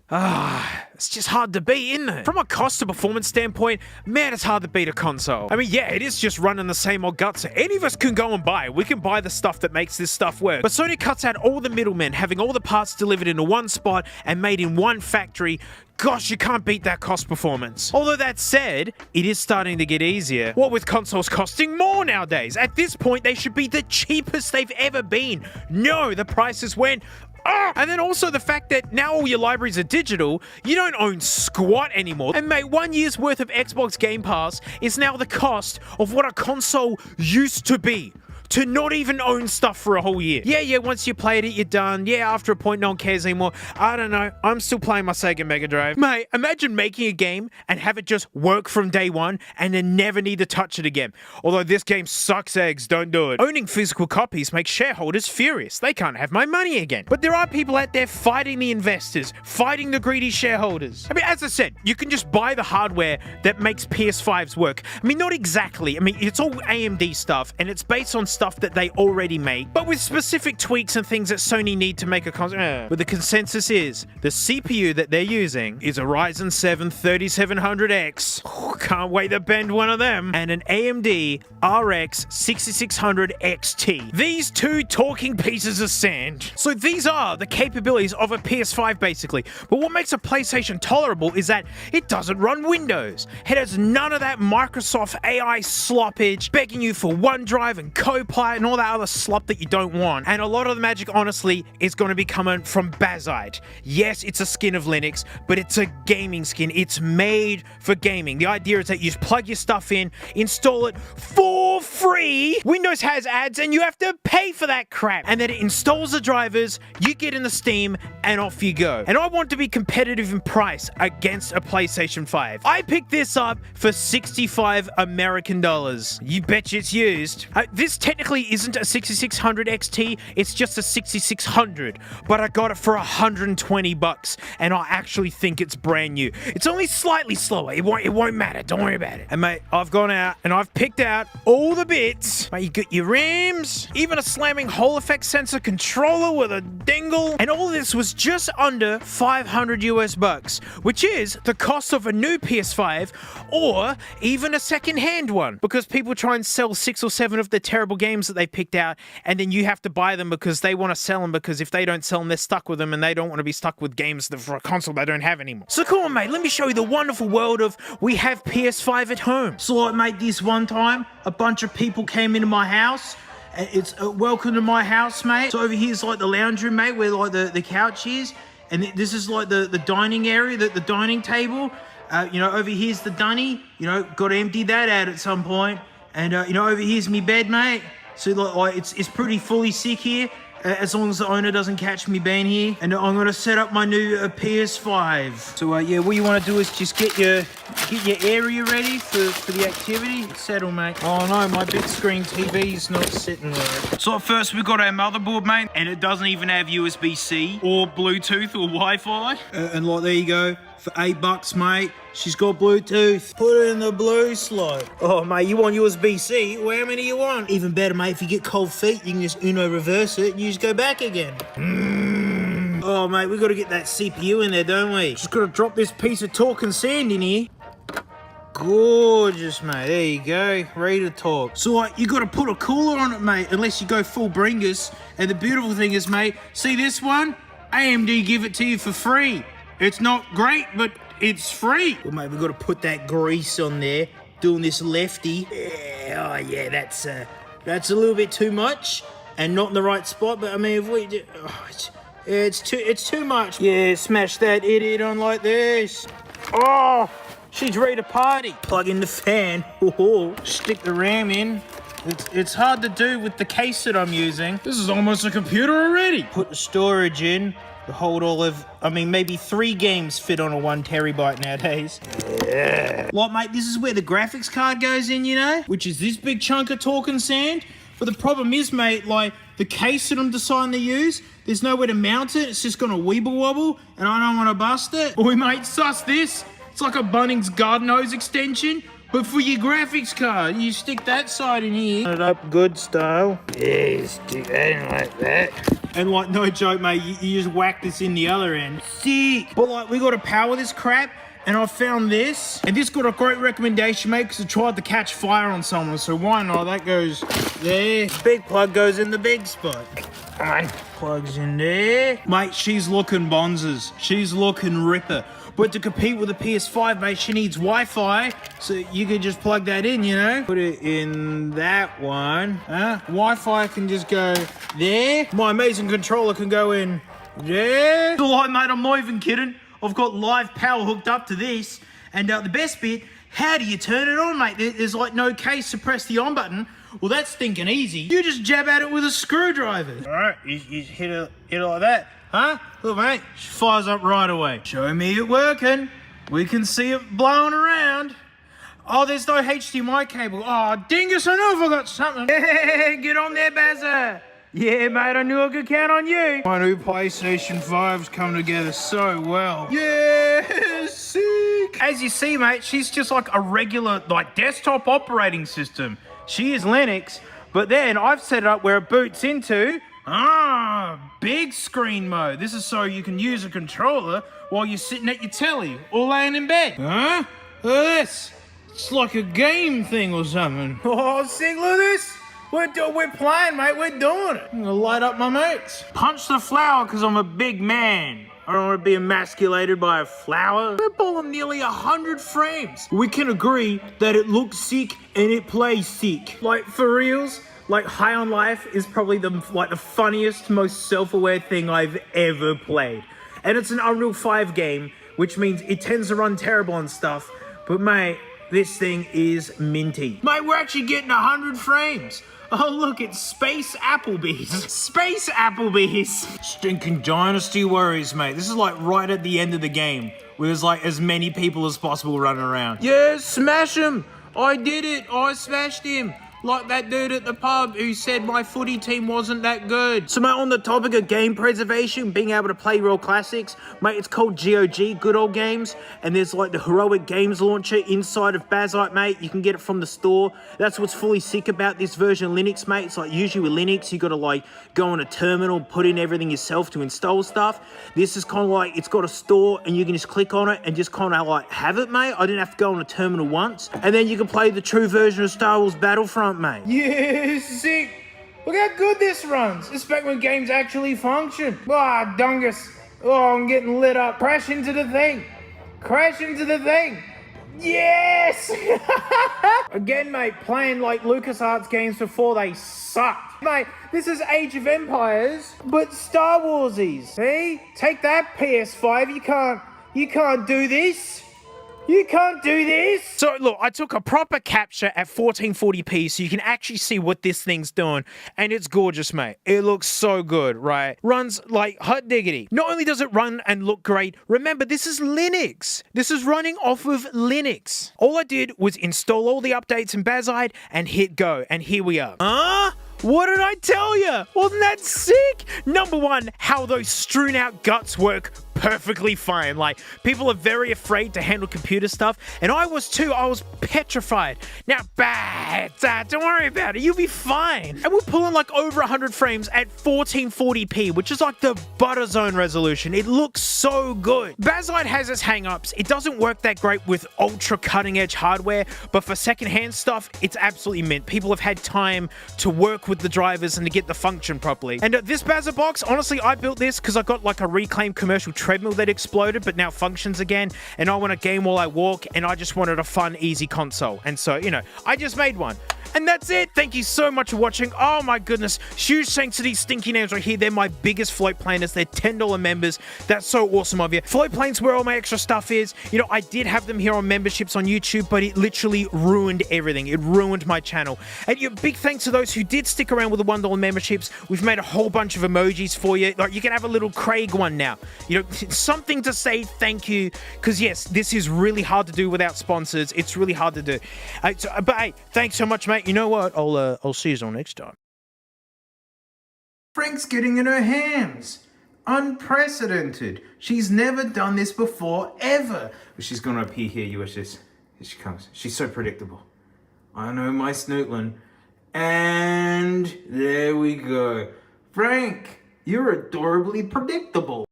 It's just hard to beat, isn't it? From a cost to performance standpoint, man, it's hard to beat a console. I mean, yeah, it is just running the same old guts. Any of us can go and buy it. We can buy the stuff that makes this stuff work. But Sony cuts out all the middlemen, having all the parts delivered into one spot and made in one factory. Gosh, you can't beat that cost performance. Although that said, it is starting to get easier. What with consoles costing more nowadays? At this point, they should be the cheapest they've ever been. No, the prices went and then also the fact that now all your libraries are digital, you don't own squat anymore. And mate, 1 year's worth of Xbox Game Pass is now the cost of what a console used to be. To not even own stuff for a whole year. Yeah, once you played it, you're done. Yeah, after a point, no one cares anymore. I don't know. I'm still playing my Sega Mega Drive. Mate, imagine making a game and have it just work from day one and then never need to touch it again. Although this game sucks eggs, don't do it. Owning physical copies makes shareholders furious. They can't have my money again. But there are people out there fighting the investors, fighting the greedy shareholders. I mean, as I said, you can just buy the hardware that makes PS5s work. I mean, not exactly. I mean, it's all AMD stuff and it's based on stuff that they already make, but with specific tweaks and things that Sony need to make a console. But the consensus is the CPU that they're using is a Ryzen 7 3700X. Can't wait to bend one of them. And an AMD RX 6600 XT. These two talking pieces of sand. So these are the capabilities of a PS5 basically. But what makes a PlayStation tolerable is that it doesn't run Windows. It has none of that Microsoft AI sloppage begging you for OneDrive and Copilot and all that other slop that you don't want. And a lot of the magic, honestly, is going to be coming from Bazite. Yes, it's a skin of Linux, but it's a gaming skin. It's made for gaming. The idea is that you just plug your stuff in, install it for free. Windows has ads and you have to pay for that crap. And then it installs the drivers, you get in the Steam, and off you go. And I want to be competitive in price against a PlayStation 5. I picked this up for 65 American dollars. You bet it's used. This technically isn't a 6600 XT, it's just a 6600, but I got it for 120 bucks, and I actually think it's brand new. It's only slightly slower, it won't matter, don't worry about it. And mate, I've gone out and I've picked out all the bits. Mate, you got your RAMs, even a slamming Hall effect sensor controller with a dingle, and all this was just under 500 US bucks, which is the cost of a new PS5 or even a second-hand one, because people try and sell 6 or 7 of the terrible games that they picked out, and then you have to buy them because they want to sell them, because if they don't sell them, they're stuck with them, and they don't want to be stuck with games for a console they don't have anymore. So come on, mate, let me show you the wonderful world of we have PS5 at home. So like, mate, this one time, a bunch of people came into my house. It's welcome to my house, mate. So over here's like the lounge room, mate, where like the couch is, and this is like the dining area, the dining table. You know, over here's the dunny. You know, got to empty that out at some point. And you know, over here's me bed, mate. So like it's pretty fully sick here, as long as the owner doesn't catch me being here. And I'm gonna set up my new PS5. So yeah, what you want to do is just get your area ready for the activity. Settle, mate. Oh no, my big screen TV's not sitting right. So first we've got our motherboard, mate, and it doesn't even have USB-C or Bluetooth or Wi-Fi. And like, there you go. For $8, mate. She's got Bluetooth. Put it in the blue slot. Oh, mate, you want USB-C? Well, how many you want? Even better, mate, if you get cold feet, you can just Uno reverse it and you just go back again. Oh, mate, we got to get that CPU in there, don't we? Just got to drop this piece of talking sand in here. Gorgeous, mate. There you go. Ready to talk. So, like, you got to put a cooler on it, mate, unless you go full bringus. And the beautiful thing is, mate, see this one? AMD give it to you for free. It's not great, but it's free. Well, mate, we've got to put that grease on there. Doing this lefty. Yeah, oh, yeah, that's a little bit too much and not in the right spot. But I mean, if we do, it's too much. Yeah, smash that idiot on like this. Oh, she's ready to party. Plug in the fan. Stick the RAM in. It's hard to do with the case that I'm using. This is almost a computer already. Put the storage in. To hold all of, I mean, maybe 3 games fit on a 1 terabyte nowadays. Yeah. Like, mate, this is where the graphics card goes in, you know? Which is this big chunk of talking sand. But the problem is, mate, like, the case that I'm deciding to use, there's nowhere to mount it. It's just gonna weeble wobble, and I don't want to bust it. Oi, mate, suss this. It's like a Bunnings garden hose extension But for your graphics card, you stick that side in here. Put it up good style. Yeah, stick that in like that. And like, no joke, mate, you just whack this in the other end. Sick. But like, we got to power this crap. And I found this, and this got a great recommendation, mate, because I tried to catch fire on someone, so why not? That goes there. Big plug goes in the big spot. Come on, plugs in there. Mate, she's looking bonzes. She's looking ripper. But to compete with the PS5, mate, she needs Wi-Fi, so you could just plug that in, you know? Put it in that one. Wi-Fi can just go there. My amazing controller can go in there. Like, mate, I'm not even kidding. I've got live power hooked up to this, and the best bit, how do you turn it on, mate? There's like no case to press the on button. Well, that's thinking easy. You just jab at it with a screwdriver. All right, you hit it like that, huh? Look, mate, she fires up right away. Show me it working. We can see it blowing around. Oh, there's no HDMI cable. Oh, dingus, I know if I got something. Get on there, Bazza. Yeah, mate, I knew I could count on you. My new PlayStation 5's come together so well. Yeah, sick. As you see, mate, she's just like a regular, like, desktop operating system. She is Linux, but then I've set it up where it boots into, big screen mode. This is so you can use a controller while you're sitting at your telly or laying in bed. Huh? Look at this. It's like a game thing or something. Oh, sick, look at this. We're playing, mate. We're doing it. I'm gonna light up my mates. Punch the flower because I'm a big man. I don't want to be emasculated by a flower. We're pulling nearly 100 frames. We can agree that it looks sick and it plays sick. Like, for reals, like, High on Life is probably the funniest, most self-aware thing I've ever played. And it's an Unreal 5 game, which means it tends to run terrible and stuff. But, mate, this thing is minty. Mate, we're actually getting 100 frames. Oh, look, it's Space Applebee's. Space Applebee's. Stinking Dynasty worries, mate. This is like right at the end of the game, where there's like as many people as possible running around. Yeah, smash him. I did it. I smashed him. Like that dude at the pub who said my footy team wasn't that good. So, mate, on the topic of game preservation, being able to play real classics, mate, it's called GOG, Good Old Games, and there's like the Heroic Games launcher inside of Bazite, mate. You can get it from the store. That's what's fully sick about this version of Linux, mate. It's like usually with Linux, you got to like go on a terminal, put in everything yourself to install stuff. This is kind of like, it's got a store and you can just click on it and just kind of like have it, mate. I didn't have to go on a terminal once. And then you can play the true version of Star Wars Battlefront, mate. Yeah, sick. Look how good this runs. It's back when games actually function. Ah, dungus. Oh, I'm getting lit up. Crash into the thing. Crash into the thing. Yes! Again, mate, playing like LucasArts games before they sucked. Mate, this is Age of Empires, but Star Warsies. See? Take that, PS5. You can't do this. You can't do this! So, look, I took a proper capture at 1440p so you can actually see what this thing's doing. And it's gorgeous, mate. It looks so good, right? Runs like hot diggity. Not only does it run and look great, remember, this is Linux. This is running off of Linux. All I did was install all the updates in Bazite and hit go. And here we are. What did I tell you? Wasn't that sick? Number one, how those strewn out guts work perfectly fine. Like, people are very afraid to handle computer stuff, and I was too. I was petrified. Now, don't worry about it. You'll be fine. And we're pulling like over 100 frames at 1440p, which is like the butter zone resolution. It looks so good. Bazite has its hang-ups. It doesn't work that great with ultra cutting-edge hardware, but for secondhand stuff, it's absolutely mint. People have had time to work with the drivers and to get the function properly. And this Bazite box, honestly, I built this because I got like a reclaimed commercial treadmill that exploded but now functions again, and I want a game while I walk, and I just wanted a fun, easy console. And so, you know, I just made one. And that's it. Thank you so much for watching. Oh my goodness. Huge thanks to these stinky names right here. They're my biggest float planers. They're $10 members. That's so awesome of you. Float planes where all my extra stuff is. You know, I did have them here on memberships on YouTube, but it literally ruined everything. It ruined my channel. And big thanks to those who did stick around with the $1 memberships. We've made a whole bunch of emojis for you. Like, you can have a little Craig one now. You know, something to say thank you. Because yes, this is really hard to do without sponsors. It's really hard to do. But hey, thanks so much, mate. You know what? I'll see you all next time. Frank's getting in her hams. Unprecedented. She's never done this before, ever. She's gonna appear here, you watch this. Here she comes. She's so predictable. I know my snootling. And there we go. Frank, you're adorably predictable.